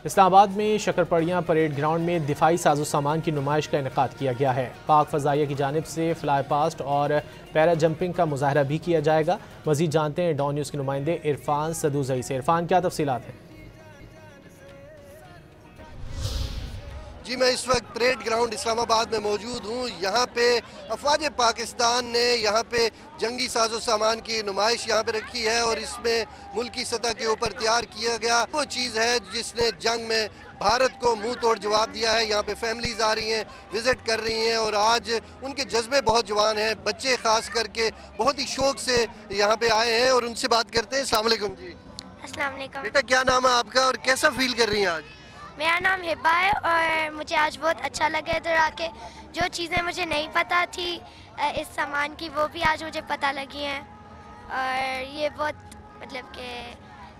اسلام آباد میں شکرپڑیاں parade ground میں دفاعی ساز و سامان کی نمائش کا انعقاد کیا گیا ہے۔ پاک فضائیہ کی جانب سے فلائی پاسٹ اور پیرا جمپنگ کا مظاہرہ بھی کیا جائے گا۔ مزید جانتے ہیں ڈان نیوز کے نمائندے عرفان سدوزئی سے۔ عرفان، کیا تفصیلات ہیں؟ جی، میں اس وقت پریڈ گراؤنڈ اسلام آباد میں موجود ہوں۔ یہاں پہ افواج پاکستان نے یہاں پہ جنگی ساز و سامان کی نمائش یہاں پہ رکھی ہے، اور اس میں ملکی سطح کے اوپر تیار کیا گیا وہ چیز ہے جس نے جنگ میں بھارت کو منہ توڑ جواب دیا ہے۔ یہاں پہ فیملیز آ رہی ہیں، وزٹ کر رہی ہیں، اور آج ان کے جذبے بہت جوان ہیں۔ بچے خاص کر کے بہت ہی شوق سے یہاں پہ آئے ہیں، اور ان سے بات کرتے ہیں۔ السلام علیکم جی۔ السلام علیکم بیٹا، کیا نام ہے آپ کا اور کیسا فیل کر رہی ہیں آج؟ میرا نام ہبا ہے، اور مجھے آج بہت اچھا لگا ادھر آ کے۔ جو چیزیں مجھے نہیں پتہ تھی اس سامان کی، وہ بھی آج مجھے پتہ لگی ہیں، اور یہ بہت مطلب کہ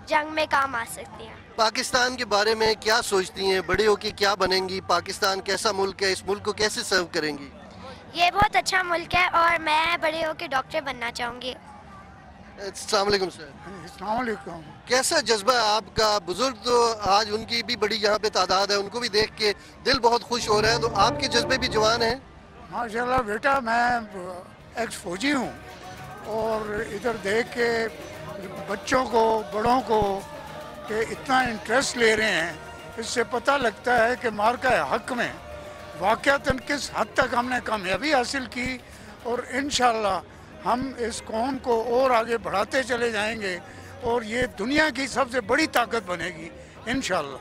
جنگ میں کام آ سکتی ہیں۔ پاکستان کے بارے میں کیا سوچتی ہیں؟ بڑے ہو کے کیا بنیں گی؟ پاکستان کیسا ملک ہے؟ اس ملک کو کیسے سرو کریں گی؟ یہ بہت اچھا ملک ہے، اور میں بڑے ہو کے ڈاکٹر بننا چاہوں گی۔ السلام علیکم سر۔ السلام علیکم۔ کیسا جذبہ ہے آپ کا؟ بزرگ تو آج ان کی بھی بڑی یہاں پہ تعداد ہے، ان کو بھی دیکھ کے دل بہت خوش ہو رہا ہے، تو آپ کے جذبے بھی جوان ہیں؟ ماشاءاللہ بیٹا، میں ایکس فوجی ہوں، اور ادھر دیکھ کے بچوں کو، بڑوں کو کہ اتنا انٹرسٹ لے رہے ہیں، اس سے پتہ لگتا ہے کہ مارکہ حق میں واقعتاً کس حد تک ہم نے کامیابی حاصل کی، اور انشاءاللہ ہم اس قوم کو اور آگے بڑھاتے چلے جائیں گے، اور یہ دنیا کی سب سے بڑی طاقت بنے گی انشاءاللہ۔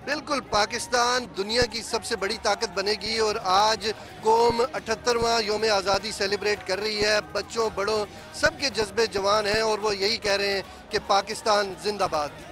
بالکل، پاکستان دنیا کی سب سے بڑی طاقت بنے گی، اور آج قوم 78واں یوم آزادی سیلیبریٹ کر رہی ہے۔ بچوں بڑوں سب کے جذبے جوان ہیں، اور وہ یہی کہہ رہے ہیں کہ پاکستان زندہ باد۔